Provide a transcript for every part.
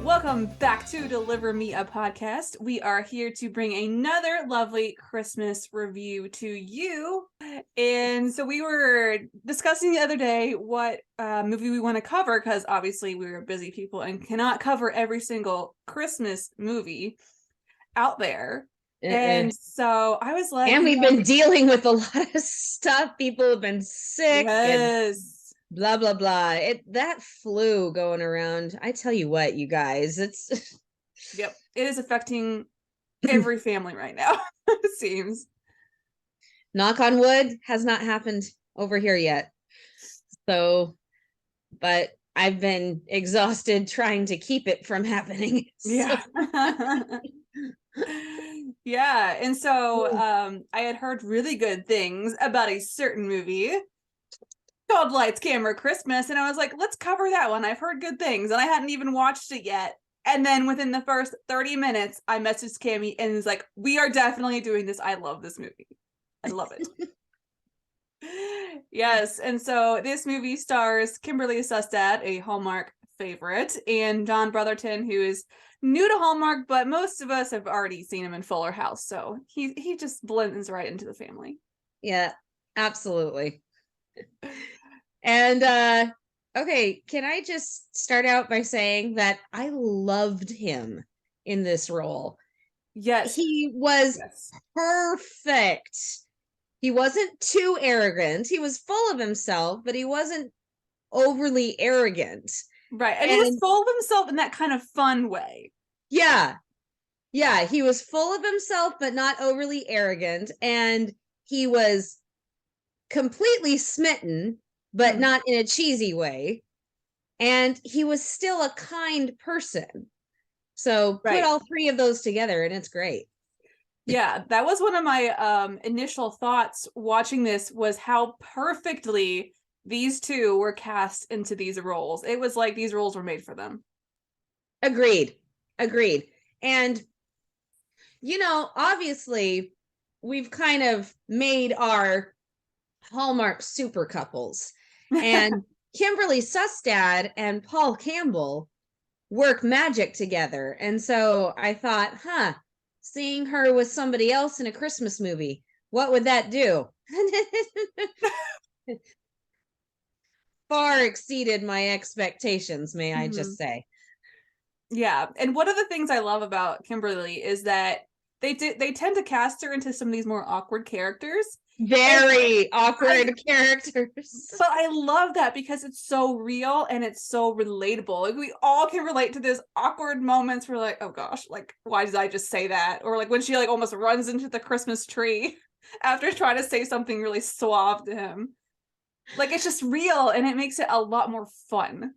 Welcome back to Deliver Me a Podcast. We are here to bring another lovely Christmas review to you. And so we were discussing the other day what movie we want to cover, because obviously we're busy people and cannot cover every single Christmas movie out there. And so I was like, and we've been dealing with a lot of stuff. People have been sick. Yes. Blah blah blah. That flu going around. I tell you what, you guys, it's Yep, it is affecting every family right now. It seems. Knock on wood, has not happened over here yet. So, but I've been exhausted trying to keep it from happening. Yeah. Yeah, and so I had heard really good things about a certain movie called Lights, Camera, Christmas, and I was like, let's cover that one. I've heard good things, and I hadn't even watched it yet. And then within the first 30 minutes, I messaged Kami and was like, we are definitely doing this. I love this movie. I love it. Yes, and so this movie stars Kimberly Sustad, a Hallmark favorite, and John Brotherton, who is new to Hallmark, but most of us have already seen him in Fuller House, so he just blends right into the family. Yeah, absolutely. And okay, can I just start out by saying that I loved him in this role? Yes. He was perfect. He wasn't too arrogant. He was full of himself, but he wasn't overly arrogant. Right. And he was full of himself in that kind of fun way. Yeah. Yeah, he was full of himself, but not overly arrogant. And he was completely smitten, but not in a cheesy way. And he was still a kind person. So put all three of those together and it's great. Yeah, that was one of my initial thoughts watching this, was how perfectly these two were cast into these roles. It was like these roles were made for them. Agreed. And, you know, obviously, we've kind of made our Hallmark super couples. And Kimberly Sustad and Paul Campbell work magic together. And so I thought, seeing her with somebody else in a Christmas movie, what would that do? Far exceeded my expectations, may I just say. Yeah, and one of the things I love about Kimberly is that they tend to cast her into some of these more awkward characters. Very awkward characters. But I love that because it's so real and it's so relatable. Like, we all can relate to those awkward moments where, like, oh gosh, like, why did I just say that? Or like when she like almost runs into the Christmas tree after trying to say something really suave to him. Like, it's just real and it makes it a lot more fun.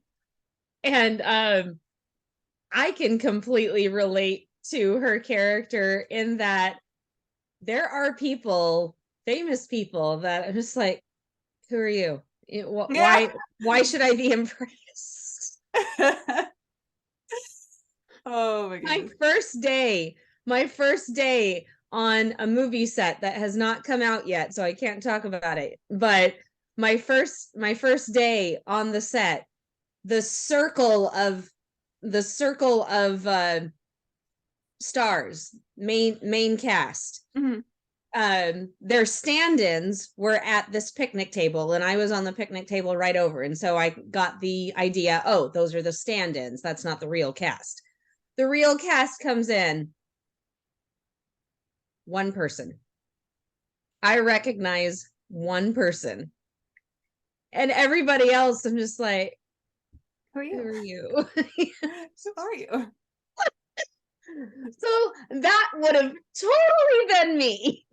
And I can completely relate to her character in that there are people, famous people, that are just like, who are you? Why should I be impressed? Oh my goodness. My first day on a movie set that has not come out yet, so I can't talk about it. But my first day on the set, the circle of stars, main cast. Their stand-ins were at this picnic table, and I was on the picnic table right over. And so I got the idea, oh, those are the stand-ins. That's not the real cast. The real cast comes in. One person. I recognize one person. And everybody else, I'm just like, who are you? Who are you? So that would have totally been me.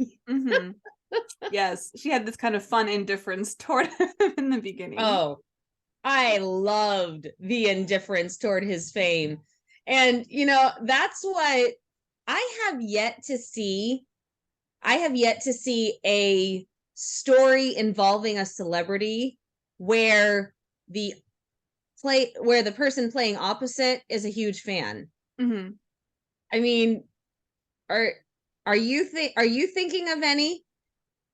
Yes, she had this kind of fun indifference toward him in the beginning. Oh, I loved the indifference toward his fame. And, you know, that's what I have yet to see a story involving a celebrity where the person playing opposite is a huge fan. Mm-hmm. I mean, are you thinking of any?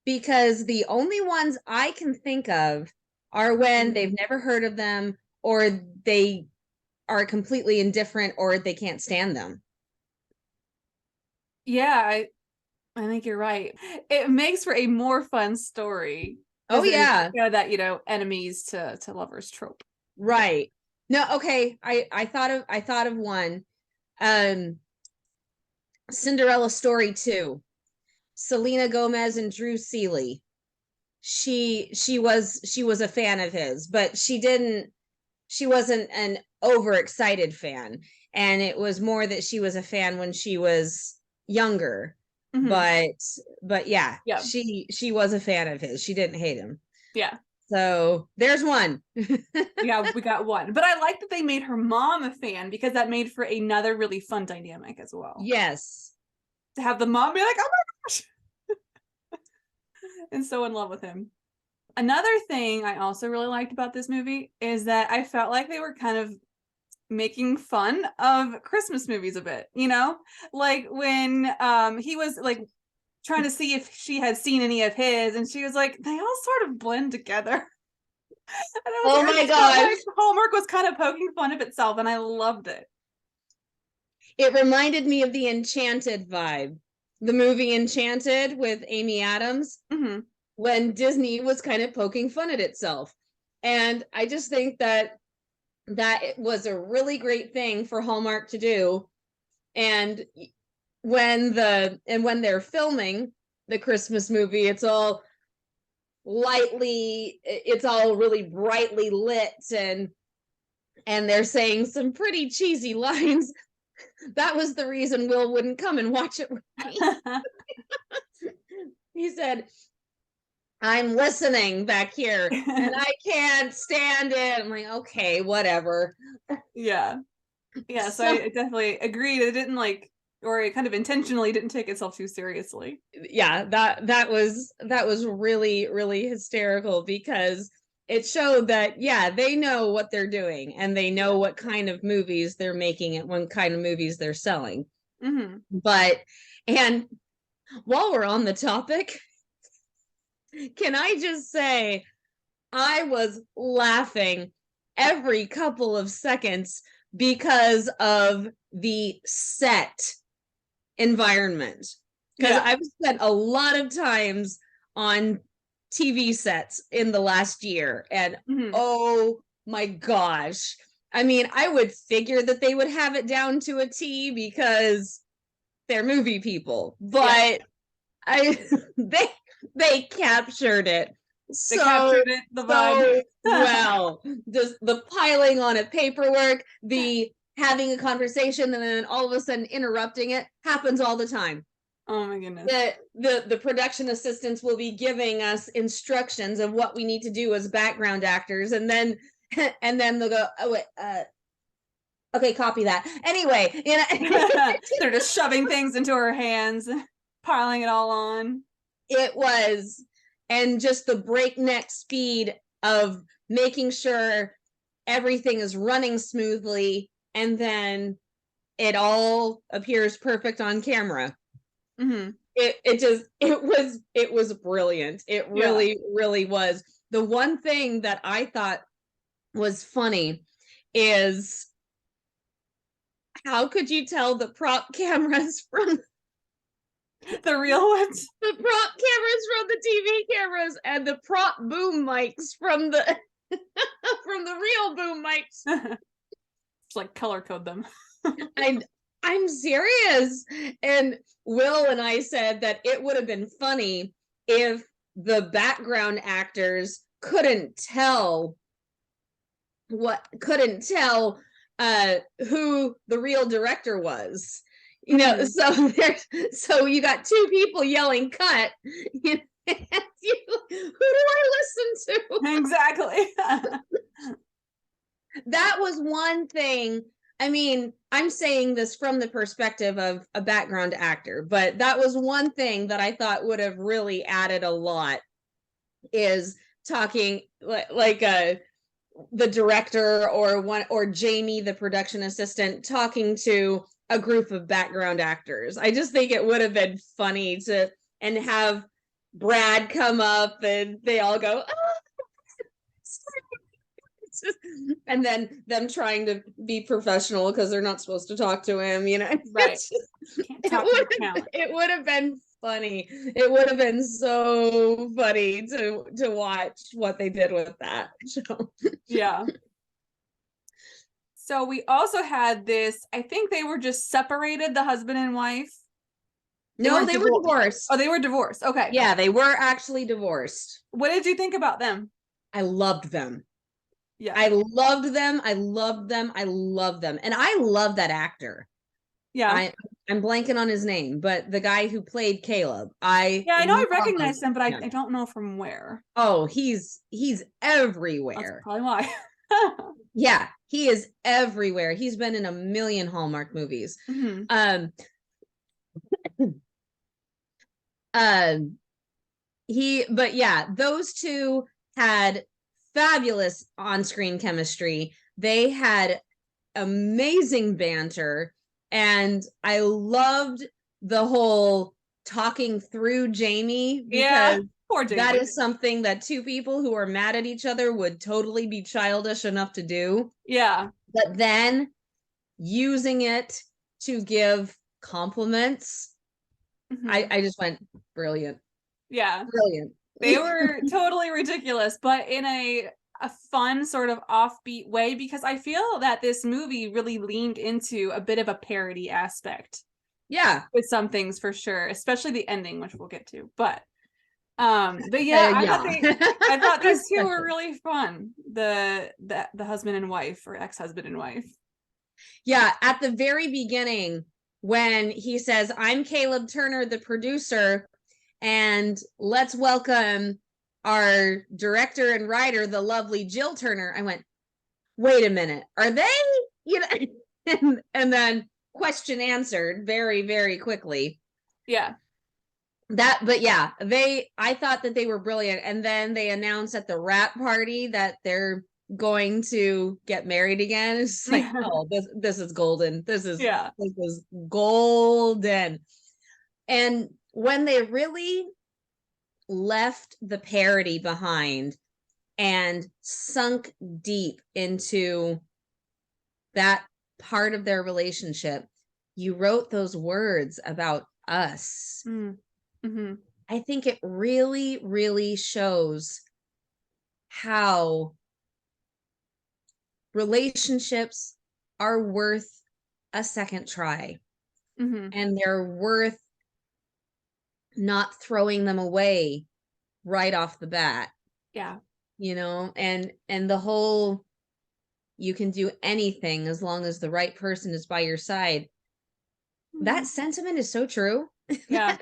Because the only ones I can think of are when they've never heard of them, or they are completely indifferent, or they can't stand them. Yeah, I think you're right. It makes for a more fun story. Oh yeah. That, enemies to lovers trope. Right. No, okay. I thought of one. Cinderella Story 2. Selena Gomez and Drew Seeley. She was a fan of his, but she wasn't an overexcited fan. And it was more that she was a fan when she was younger. Mm-hmm. But yeah, Yeah. she was a fan of his. She didn't hate him. Yeah. So there's one. Yeah, we got one. But I like that they made her mom a fan, because that made for another really fun dynamic as well. Yes. To have the mom be like, oh my gosh, and so in love with him. Another thing I also really liked about this movie is that I felt like they were kind of making fun of Christmas movies a bit, like when he was like trying to see if she had seen any of his, and she was like, they all sort of blend together. And I was Oh like, my gosh. like Hallmark was kind of poking fun of itself, and I loved it. It reminded me of the Enchanted vibe, the movie Enchanted with Amy Adams, Mm-hmm. when Disney was kind of poking fun at itself. And I just think that it was a really great thing for Hallmark to do. And when they're filming the Christmas movie, it's all really brightly lit, and they're saying some pretty cheesy lines. That was the reason Will wouldn't come and watch it with me. He said, I'm listening back here and I can't stand it. I'm like, okay, whatever. Yeah. So I definitely agreed. It didn't or it kind of intentionally didn't take itself too seriously. Yeah, that was really, really hysterical, because it showed that, yeah, they know what they're doing, and they know what kind of movies they're making and what kind of movies they're selling. Mm-hmm. And while we're on the topic, can I just say, I was laughing every couple of seconds because of the set environment. Because I've spent a lot of times on TV sets in the last year, and oh my gosh. I mean, I would figure that they would have it down to a T because they're movie people, but they captured it The vibe. well. Just the piling on of paperwork, the having a conversation and then all of a sudden interrupting it happens all the time. Oh my goodness. The production assistants will be giving us instructions of what we need to do as background actors, and then they'll go, oh wait, okay, copy that. Anyway, they're just shoving things into her hands, piling it all on. It was, and just the breakneck speed of making sure everything is running smoothly, and then it all appears perfect on camera. Mm-hmm. It was brilliant. It really was. The one thing that I thought was funny is, how could you tell the prop cameras from the real ones? The prop cameras from the TV cameras, and the prop boom mics from the from the real boom mics. Just like color code them. I'm serious. And Will and I said that it would have been funny if the background actors couldn't tell who the real director was. So you got two people yelling cut. Who do I listen to? Exactly. That was one thing I mean, I'm saying this from the perspective of a background actor, but that was one thing that I thought would have really added a lot, is talking like the director or Jamie, the production assistant, talking to a group of background actors. I just think it would have been funny to and have Brad come up and they all go, oh, and then them trying to be professional because they're not supposed to talk to him, you know. Right. Can't talk to your talent. It would have been funny. It would have been so funny to watch what they did with that show. Yeah. So we also had this, I think they were just separated, the husband and wife. No, they were divorced. Oh, they were divorced. Okay. Yeah, they were actually divorced. What did you think about them? I loved them. Yeah. I loved them. I loved them. I loved them. And I love that actor. Yeah. I'm blanking on his name, but the guy who played Caleb. I know I recognize him, but I don't know from where. Oh, he's everywhere. That's probably why. Yeah, he is everywhere. He's been in a million Hallmark movies. Mm-hmm. But yeah, those two had fabulous on-screen chemistry. They had amazing banter, and I loved the whole talking through Jamie, because poor Jamie. That is something that two people who are mad at each other would totally be childish enough to do. Yeah. But then using it to give compliments, Mm-hmm. I just went, brilliant. Yeah. Brilliant. They were totally ridiculous, but in a fun sort of offbeat way, because I feel that this movie really leaned into a bit of a parody aspect. Yeah. With some things for sure, especially the ending, which we'll get to. But yeah, I thought these two were really fun. The husband and wife, or ex-husband and wife. Yeah, at the very beginning, when he says, I'm Caleb Turner, the producer, and let's welcome our director and writer, the lovely Jill Turner, I went, wait a minute, are they, you know? And then question answered very, very quickly. Yeah. But yeah, I thought that they were brilliant. And then they announced at the wrap party that they're going to get married again. It's like, oh, this is golden. This is golden. And when they really left the parody behind and sunk deep into that part of their relationship, you wrote those words about us. Mm-hmm. I think it really, really shows how relationships are worth a second try. Mm-hmm. And they're worth not throwing them away right off the bat. Yeah. You know, and the whole, you can do anything as long as the right person is by your side. Mm-hmm. That sentiment is so true. Yeah.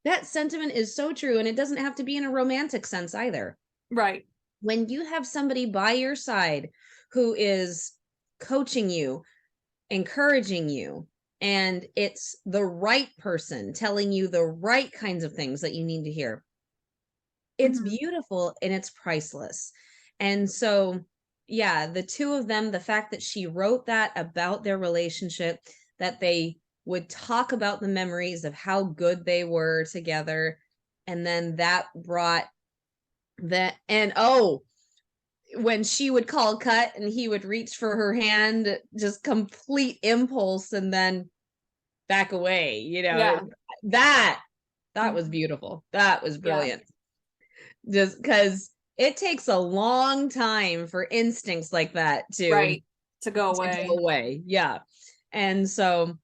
That sentiment is so true. And it doesn't have to be in a romantic sense either. Right. When you have somebody by your side who is coaching you, encouraging you, and it's the right person telling you the right kinds of things that you need to hear, it's beautiful and it's priceless. And so, yeah, the two of them, the fact that she wrote that about their relationship, that they would talk about the memories of how good they were together, and then that brought that, and when she would call cut and he would reach for her hand, just complete impulse, and then back away, you know. Yeah. That was beautiful. That was brilliant. Yeah. Just because it takes a long time for instincts like that to go away. Yeah. And so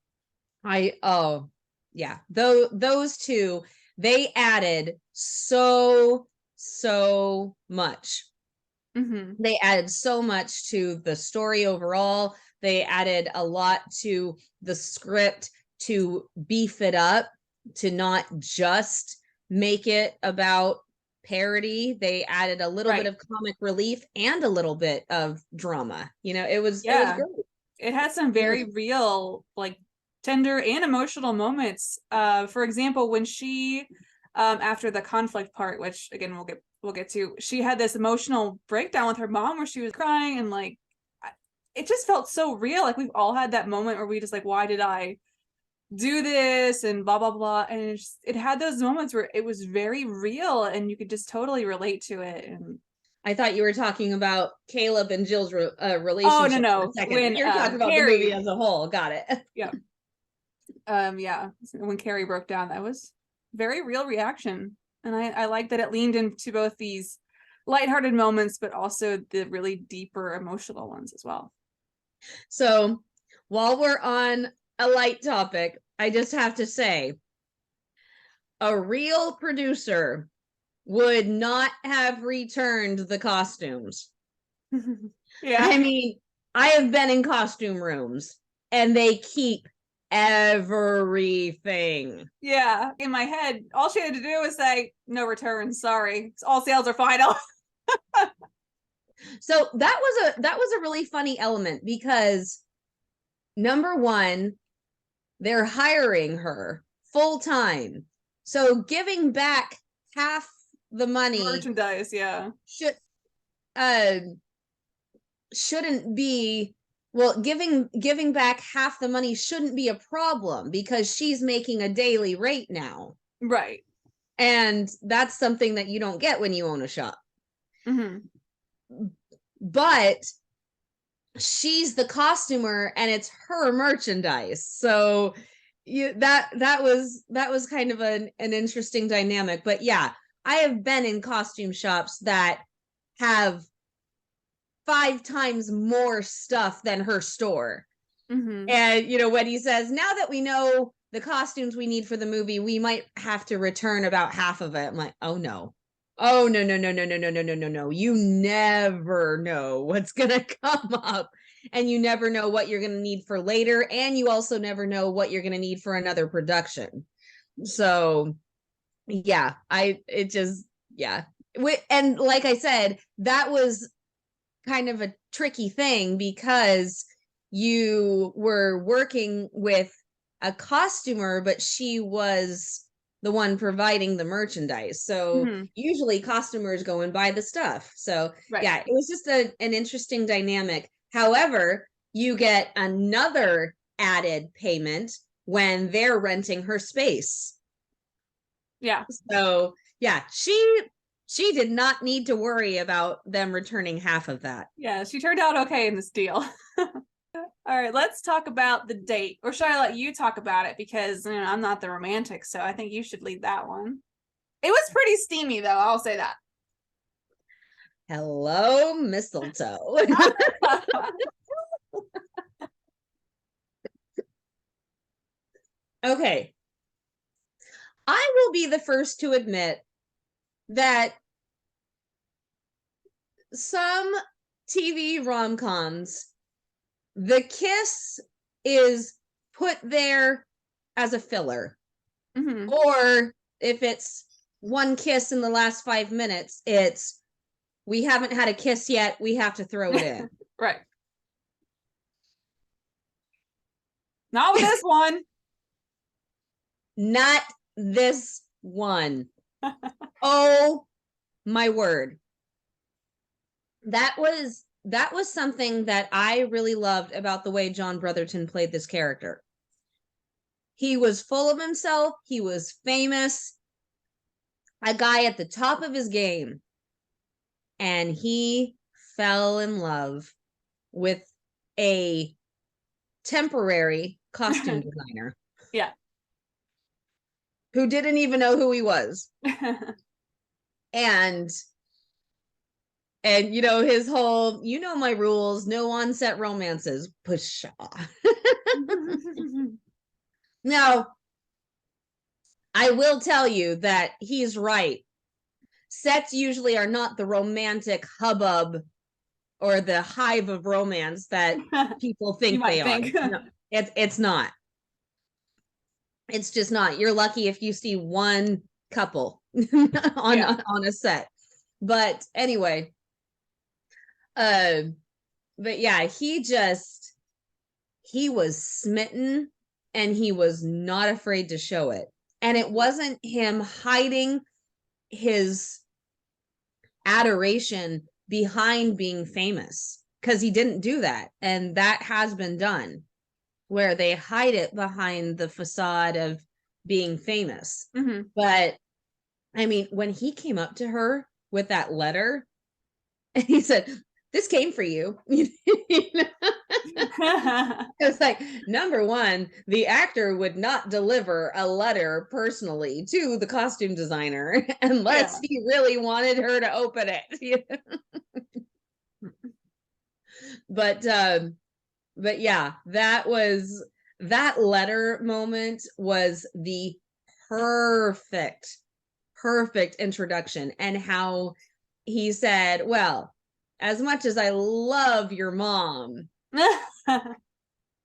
those two, they added so much. Mm-hmm. They added so much to the story overall. They added a lot to the script to beef it up, to not just make it about parody. They added a little bit of comic relief and a little bit of drama. You know, it was great. it has some very real, like, tender and emotional moments. For example, when she after the conflict part, which again we'll get to, she had this emotional breakdown with her mom where she was crying, and like it just felt so real. Like we've all had that moment where we just like, why did I do this, and blah blah blah. And it had those moments where it was very real and you could just totally relate to it. And I thought you were talking about Caleb and Jill's relationship. oh no for a second. when You're talking about Carrie, the movie as a whole. Got it. yeah. Yeah, when Carrie broke down, that was very real reaction. And I like that it leaned into both these lighthearted moments but also the really deeper emotional ones as well. So while we're on a light topic, I just have to say, a real producer would not have returned the costumes. Yeah. I mean, I have been in costume rooms and they keep everything. Yeah. In my head, all she had to do was say, no returns, sorry. All sales are final. So that was a really funny element because number one, they're hiring her full time. So giving back half the money Merchandise, yeah. Shouldn't be, well, giving back half the money shouldn't be a problem because she's making a daily rate now. Right. And that's something that you don't get when you own a shop. Mm-hmm. But she's the costumer and it's her merchandise. So that was kind of an interesting dynamic. But yeah, I have been in costume shops that have 5 times more stuff than her store. Mm-hmm. And when he says, now that we know the costumes we need for the movie, we might have to return about half of it. I'm like, oh no. Oh no. You never know what's gonna come up. And you never know what you're gonna need for later. And you also never know what you're gonna need for another production. So yeah, and like I said, that was kind of a tricky thing because you were working with a costumer, but she was the one providing the merchandise. So usually costumers go and buy the stuff. So yeah, it was just an interesting dynamic. However, you get another added payment when they're renting her space. Yeah. So yeah, she did not need to worry about them returning half of that. Yeah, she turned out okay in this deal. All right, let's talk about the date. Or should I let you talk about it? Because I'm not the romantic, so I think you should lead that one. It was pretty steamy, though. I'll say that. Hello, mistletoe. Okay. I will be the first to admit that some TV rom-coms, the kiss is put there as a filler. Mm-hmm. Or if it's one kiss in the last 5 minutes, it's, we haven't had a kiss yet, we have to throw it in. Right. Not with this one. Not this one. Oh my word. That was something that I really loved about the way John Brotherton played this character. He was full of himself. He was famous, a guy at the top of his game. And he fell in love with a temporary costume designer. Yeah. Who didn't even know who he was. And his whole, my rules, no on-set romances. Pshaw. Now, I will tell you that he's right. Sets usually are not the romantic hubbub or the hive of romance that people think they are. No, it's not. It's just not. You're lucky if you see one couple on a set. But anyway, but yeah, he just, he was smitten and he was not afraid to show it. And it wasn't him hiding his adoration behind being famous, because he didn't do that. And that has been done, where they hide it behind the facade of being famous. Mm-hmm. But I mean, when he came up to her with that letter and he said, "This came for you." It's like, number one, the actor would not deliver a letter personally to the costume designer unless he really wanted her to open it. But yeah, that letter moment was the perfect introduction. And how he said, "Well, as much as I love your mom,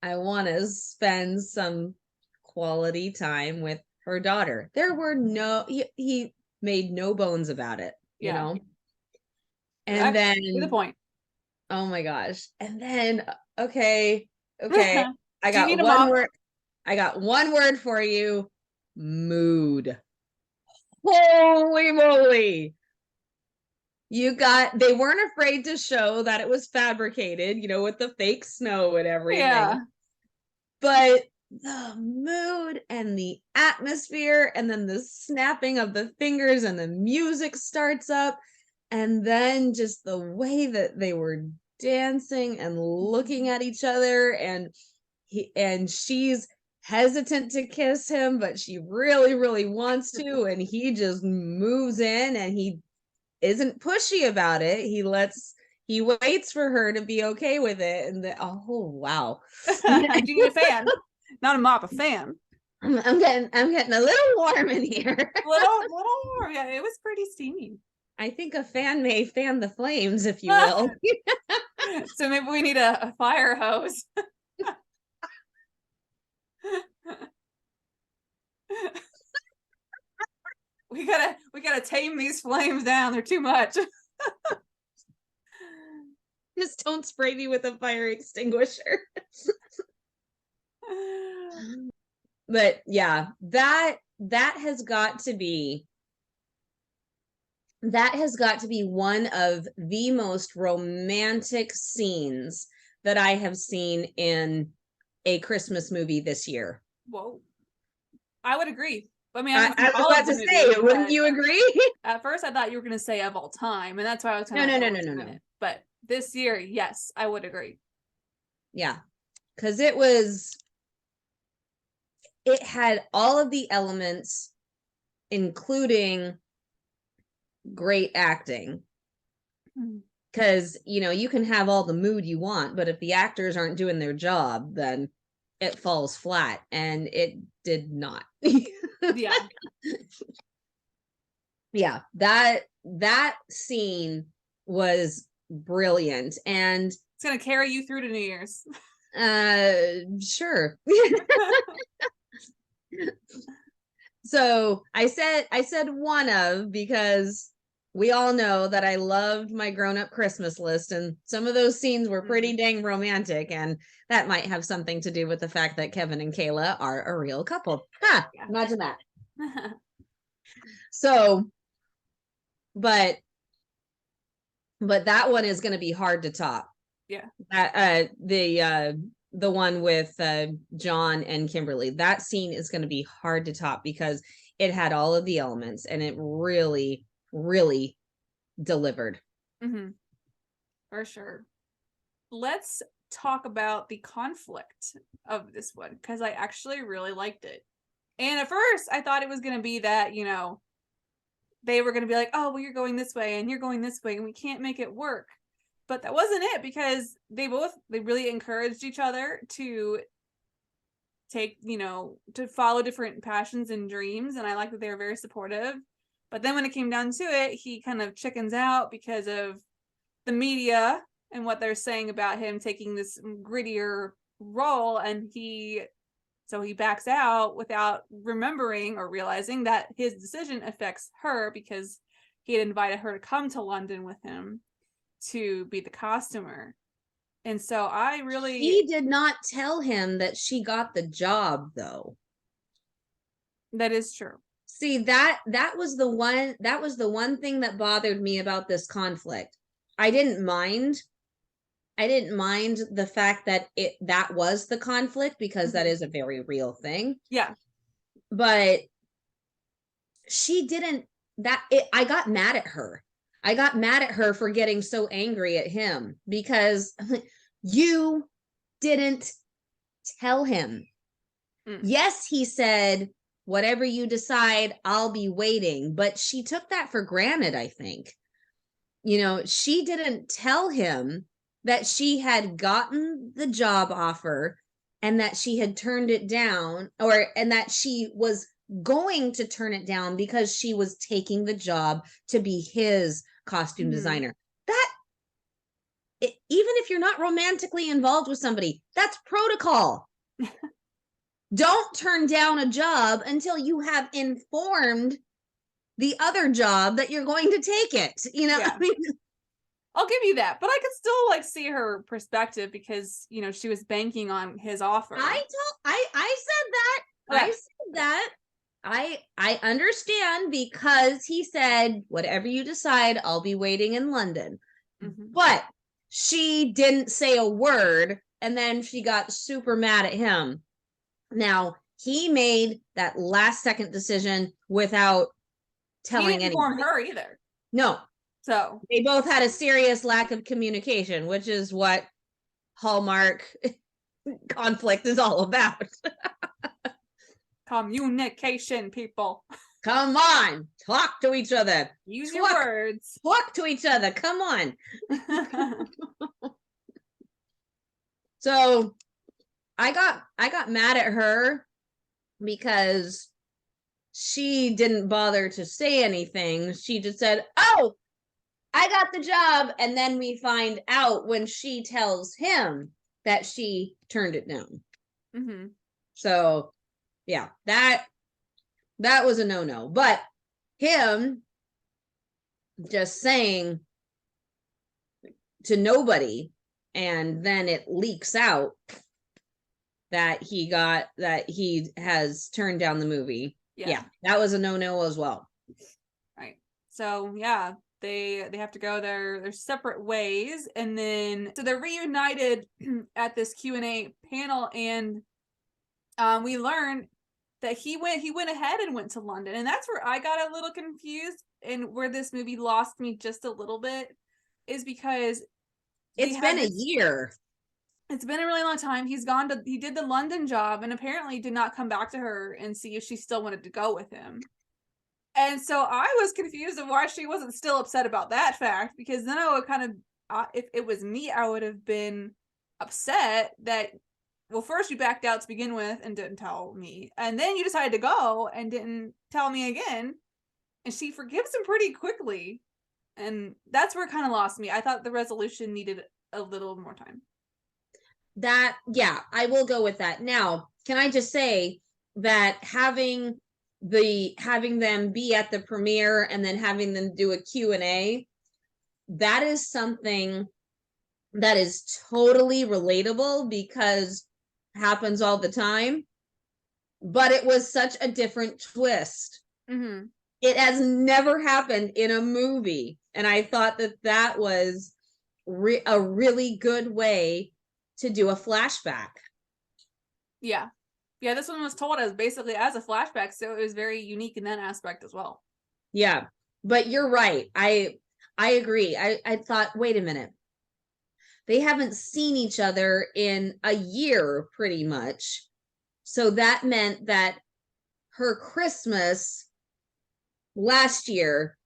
I want to spend some quality time with her daughter." There were he made no bones about it, you know? And then, to the point. Oh my gosh. And then, okay. I got one word for you. Mood. Holy moly. They weren't afraid to show that it was fabricated, with the fake snow and everything. Yeah. But the mood and the atmosphere, and then the snapping of the fingers, and the music starts up, and then just the way that they were dancing and looking at each other, and she's hesitant to kiss him, but she really, really wants to, and he just moves in, and he isn't pushy about it. He waits for her to be okay with it. And oh wow. You need a fan. Not a mop, a fan. I'm getting a little warm in here. little warm. Yeah, it was pretty steamy. I think a fan may fan the flames, if you will. So maybe we need a fire hose. We gotta tame these flames down. They're too much. Just don't spray me with a fire extinguisher. But yeah, that has got to be one of the most romantic scenes that I have seen in a Christmas movie this year. Whoa. I would agree. I mean, I was about to say, wouldn't you agree? At first, I thought you were going to say of all time, and that's why I was kind of no. But this year, yes, I would agree. Yeah, because it had all of the elements, including great acting. Because you can have all the mood you want, but if the actors aren't doing their job, then it falls flat, and it did not. Yeah, that scene was brilliant, and it's gonna carry you through to New Year's. Sure. So I said one of, because we all know that I loved my grown-up Christmas list, and some of those scenes were pretty dang romantic, and that might have something to do with the fact that Kevin and Kayla are a real couple. Imagine that. So, but that one is going to be hard to top. Yeah. The one with John and Kimberly, that scene is going to be hard to top, because it had all of the elements, and it really, really delivered. Mm-hmm. For sure. Let's talk about the conflict of this one, because I actually really liked it. And at first, I thought it was going to be that, they were going to be like, "Oh, well, you're going this way and you're going this way, and we can't make it work." But that wasn't it, because they really encouraged each other to take, to follow different passions and dreams. And I like that they were very supportive. But then when it came down to it, he kind of chickens out because of the media and what they're saying about him taking this grittier role. And he backs out without remembering or realizing that his decision affects her, because he had invited her to come to London with him to be the costumer. And so I really... She did not tell him that she got the job, though. That is true. See, that was the one thing that bothered me about this conflict. I didn't mind the fact that that was the conflict, because that is a very real thing. Yeah. But she didn't, I got mad at her. I got mad at her for getting so angry at him, because you didn't tell him. Yes, he said, whatever you decide, I'll be waiting. But she took that for granted, I think. You know, she didn't tell him that she had gotten the job offer and that she had turned it down, and that she was going to turn it down because she was taking the job to be his costume designer. Even if you're not romantically involved with somebody, that's protocol. Don't turn down a job until you have informed the other job that you're going to take it. You know, yeah. I mean, I'll give you that, but I could still like see her perspective, because you know she was banking on his offer. I said that. Yeah. I said that. I understand, because he said, whatever you decide, I'll be waiting in London. But she didn't say a word, and then she got super mad at him. Now, he made that last second decision without telling anyone. He didn't inform her either. No. So they both had a serious lack of communication, which is what Hallmark conflict is all about. Communication, people. Come on, talk to each other. Use your words. Talk to each other. Come on. So I got mad at her because she didn't bother to say anything. She just said, "Oh, I got the job." And then we find out when she tells him that she turned it down. So yeah, that was a no-no. But him just saying to nobody, and then it leaks out that he has turned down the movie. Yeah, that was a no-no as well. Right. So yeah, they have to go their separate ways, and then so they're reunited at this Q&A panel, and we learn that he went ahead and went to London, and that's where I got a little confused, and where this movie lost me just a little bit, is because it's been a year. It's been a really long time. He did the London job, and apparently did not come back to her and see if she still wanted to go with him. And so I was confused of why she wasn't still upset about that fact, because then I would kind of, if it was me, I would have been upset that, well, first you backed out to begin with and didn't tell me, and then you decided to go and didn't tell me again, and she forgives him pretty quickly. And that's where it kind of lost me. I thought the resolution needed a little more time. Yeah, I will go with that. Now, can I just say that having them be at the premiere and then having them do a Q&A, that is something that is totally relatable, because it happens all the time, but it was such a different twist. It has never happened in a movie, and I thought that was a really good way to do a flashback. Yeah, this one was told as basically as a flashback, so it was very unique in that aspect as well. Yeah, but you're right. I agree. I thought, wait a minute, they haven't seen each other in a year pretty much, so that meant that her Christmas last year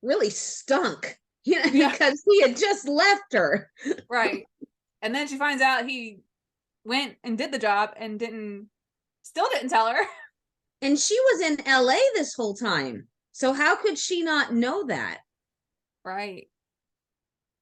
really stunk, because he had just left her. Right. And then she finds out he went and did the job and still didn't tell her. And she was in LA this whole time. So how could she not know that? Right.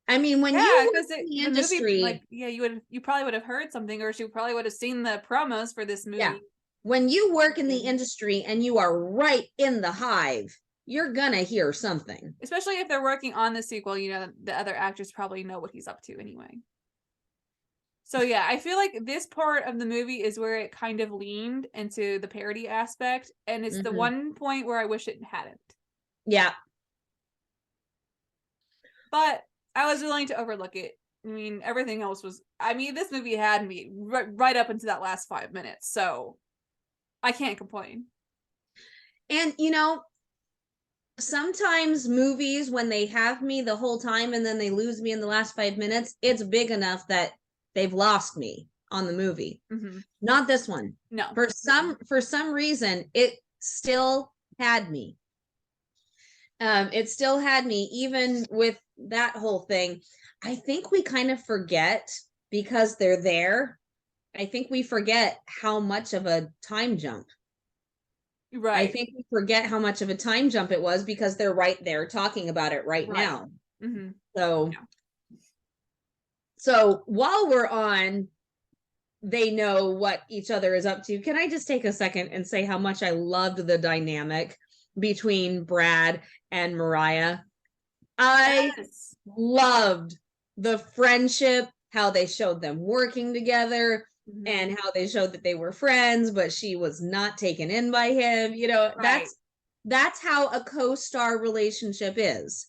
I mean, when you work in the industry, movie, you probably would have heard something, or she probably would have seen the promos for this movie. Yeah. When you work in the industry and you are right in the hive, you're gonna hear something. Especially if they're working on the sequel, the other actors probably know what he's up to anyway. So yeah, I feel like this part of the movie is where it kind of leaned into the parody aspect, and it's the one point where I wish it hadn't. Yeah. But I was willing to overlook it. I mean, everything else was. I mean, this movie had me right up into that last 5 minutes, so I can't complain. And you know, sometimes movies, when they have me the whole time and then they lose me in the last 5 minutes, it's big enough that they've lost me on the movie. Not this one. No. For some reason, it still had me. It still had me, even with that whole thing. I think we kind of forget, because they're there, I think we forget how much of a time jump. Right. I think we forget how much of a time jump it was, because they're right there talking about it right now. So while we're on, they know what each other is up to, can I just take a second and say how much I loved the dynamic between Brad and Mariah? I loved the friendship, how they showed them working together, and how they showed that they were friends, but she was not taken in by him. You know, that's how a co-star relationship is.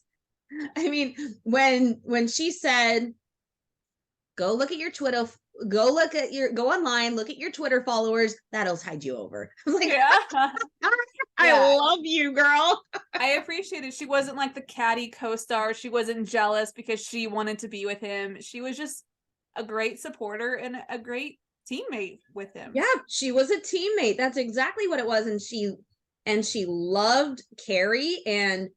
I mean, when she said, go look at your Twitter, go online, look at your Twitter followers, that'll tide you over. Like, I love you, girl. I appreciate it. She wasn't like the catty co-star. She wasn't jealous because she wanted to be with him. She was just a great supporter and a great teammate with him. Yeah, she was a teammate. That's exactly what it was. And she loved Carrie, and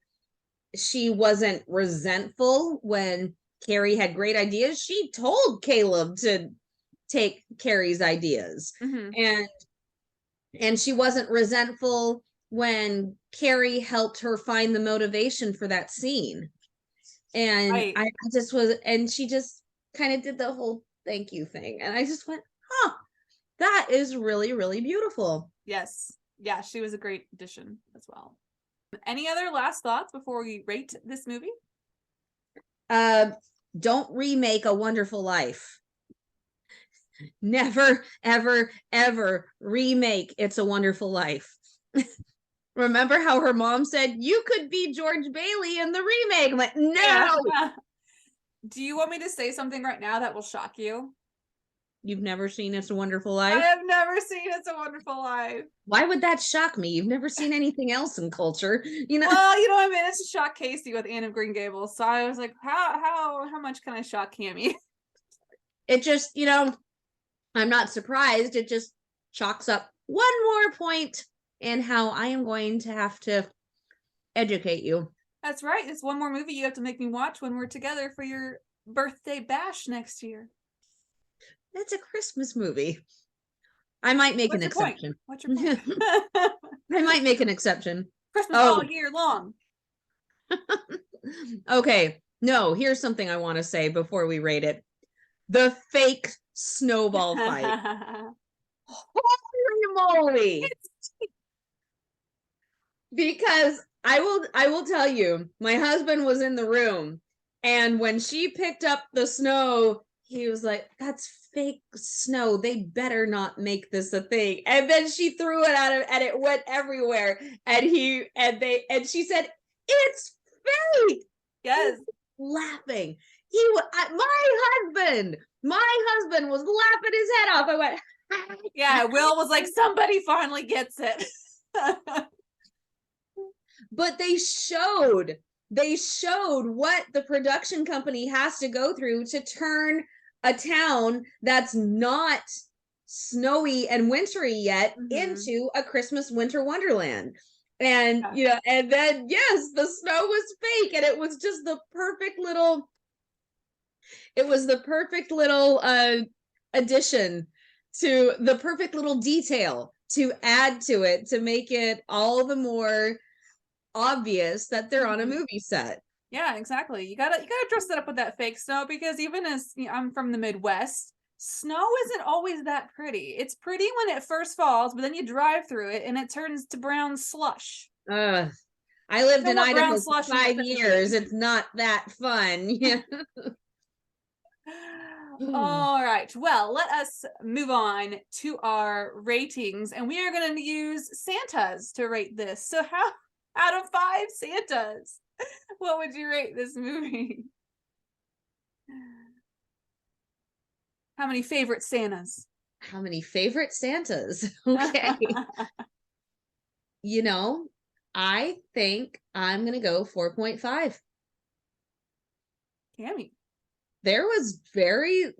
she wasn't resentful when Carrie had great ideas. She told Caleb to take Carrie's ideas. And she wasn't resentful when Carrie helped her find the motivation for that scene. And I just was, and she just kind of did the whole thank you thing. And I just went, that is really, really beautiful. Yes. Yeah, she was a great addition as well. Any other last thoughts before we rate this movie? Don't remake A Wonderful Life. Never, ever, ever remake It's a Wonderful Life. Remember how her mom said, you could be George Bailey in the remake? I'm like, no. Yeah. Do you want me to say something right now that will shock you? You've never seen It's a Wonderful Life? I have never seen It's a Wonderful Life. Why would that shock me? You've never seen anything else in culture, you know? Well, you know, I managed to shock Kaycee with Anne of Green Gables, so I was like, how much can I shock Kami? It just, you know, I'm not surprised. It just chalks up one more point in how I am going to have to educate you. That's right. It's one more movie you have to make me watch when we're together for your birthday bash next year. That's a Christmas movie. I might make an exception. What's your point? I might make an exception. Christmas all year long. Okay. No, here's something I want to say before we rate it. The fake snowball fight. Holy moly. Because I will tell you, my husband was in the room, and when she picked up the snow, he was like, that's fake snow. They better not make this a thing. And then she threw it at him, and it went everywhere. And she said, it's fake. Yes. Laughing. My husband was laughing his head off. I went, yeah, Will was like, somebody finally gets it. But they showed what the production company has to go through to turn a town that's not snowy and wintry yet into a Christmas winter wonderland. And you know, and then yes, the snow was fake, and it was just the perfect little addition to the perfect little detail to add to it, to make it all the more obvious that they're on a movie set. Yeah, exactly. You gotta dress it up with that fake snow, because even as you know, I'm from the Midwest, snow isn't always that pretty. It's pretty when it first falls, but then you drive through it and it turns to brown slush. I lived in Idaho for 5 years. It's not that fun. Yeah. All right. Well, let us move on to our ratings, and we are going to use Santas to rate this. So, how out of 5 Santas, what would you rate this movie? How many favorite Santas? How many favorite Santas? Okay. You know, I think I'm going to go 4.5. Kami. There was very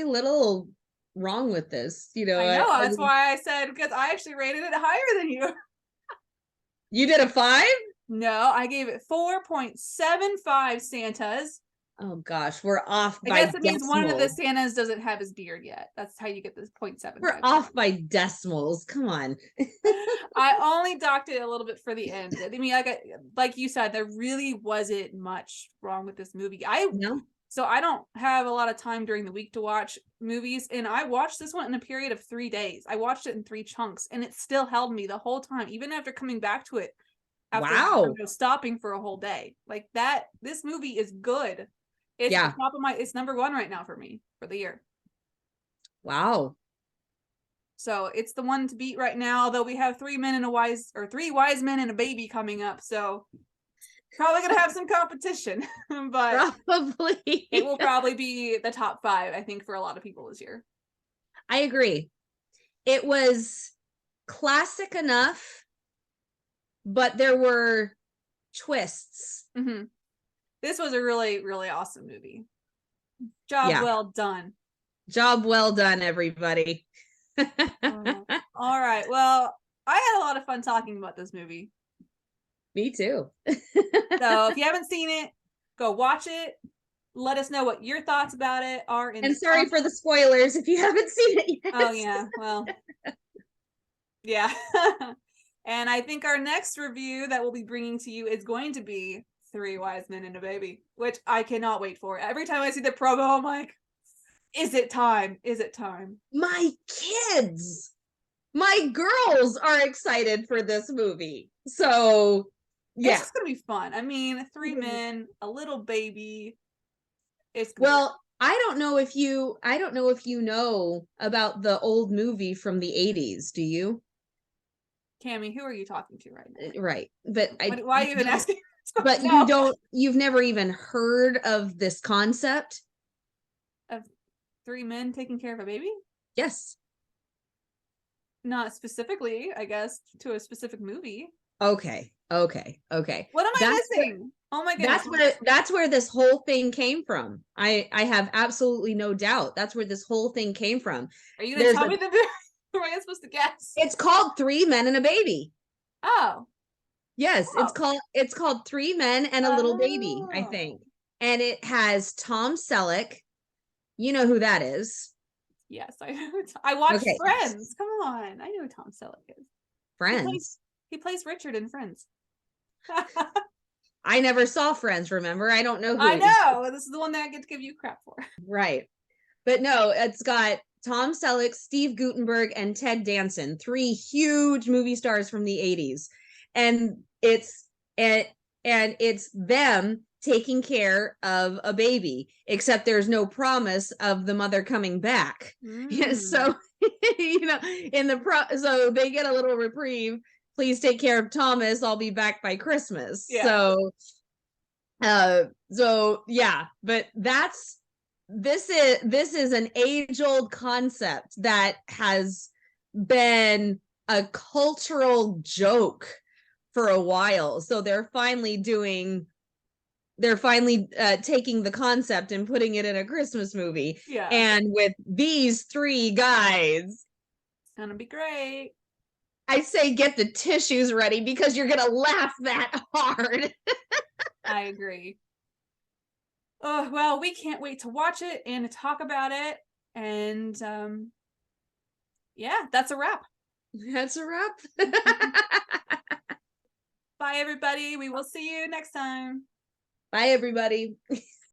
little wrong with this. You know, I know. I That's mean, why I said, because I actually rated it higher than you. you did a 5? No, I gave it 4.75 Santas. Oh gosh, we're off I by guess it means one of the decimals. Santas doesn't have his beard yet. That's how you get this 0.75. We're off by decimals. Come on. I only docked it a little bit for the end. I mean, like you said, there really wasn't much wrong with this movie. No. So I don't have a lot of time during the week to watch movies, and I watched this one in a period of 3 days. I watched it in 3 chunks, and it still held me the whole time, even after coming back to it after Wow. stopping for a whole day. Like that, this movie is good. It's Yeah. it's number 1 right now for me for the year. Wow. So it's the one to beat right now, although we have 3 wise men and a baby coming up. So probably gonna have some competition, but Probably. it will probably be the top 5, I think, for a lot of people this year. I agree. It was classic enough, but there were twists. Mm-hmm. This was a really, really awesome movie. Job well done. Job well done, everybody. All right. Well, I had a lot of fun talking about this movie. Me too. So if you haven't seen it, go watch it. Let us know what your thoughts about it are. And sorry for the spoilers if you haven't seen it yet. Oh, yeah. Well, yeah. And I think our next review that we'll be bringing to you is going to be 3 Wise Men and a Baby, which I cannot wait for. Every time I see the promo, I'm like, is it time? Is it time? My kids, my girls are excited for this movie. So, yeah. It's just going to be fun. I mean, 3 men, a little baby. Well, I don't know if you know about the old movie from the 80s. Do you? Kami, who are you talking to right now? Right. But why are you even asking? But you've never even heard of this concept of 3 men taking care of a baby? Yes. Not specifically, I guess, to a specific movie. Okay. What am I missing? Oh my goodness. That's where this whole thing came from. I have absolutely no doubt. That's where this whole thing came from. Are you going to tell me the or am I supposed to guess? It's called 3 Men and a Baby. Oh. Yes, it's called 3 Men and a Little Baby, I think. And it has Tom Selleck. You know who that is. Yes, I watched Friends. Come on. I know who Tom Selleck is. Friends. He plays Richard in Friends. I never saw Friends, remember? I don't know who. I know. This is the one that I get to give you crap for. Right. But no, it's got Tom Selleck, Steve Guttenberg, and Ted Danson, 3 huge movie stars from the 80s. And it's them taking care of a baby, except there's no promise of the mother coming back. So, so they get a little reprieve. Please take care of Thomas. I'll be back by Christmas. Yeah. So yeah, but this is an age-old concept that has been a cultural joke for a while. So they're finally taking the concept and putting it in a Christmas movie. Yeah. And with these 3 guys, it's gonna be great. I say get the tissues ready because you're gonna laugh that hard. I agree. Oh, well, we can't wait to watch it and to talk about it. And yeah, that's a wrap. That's a wrap. Bye, everybody. We will see you next time. Bye, everybody.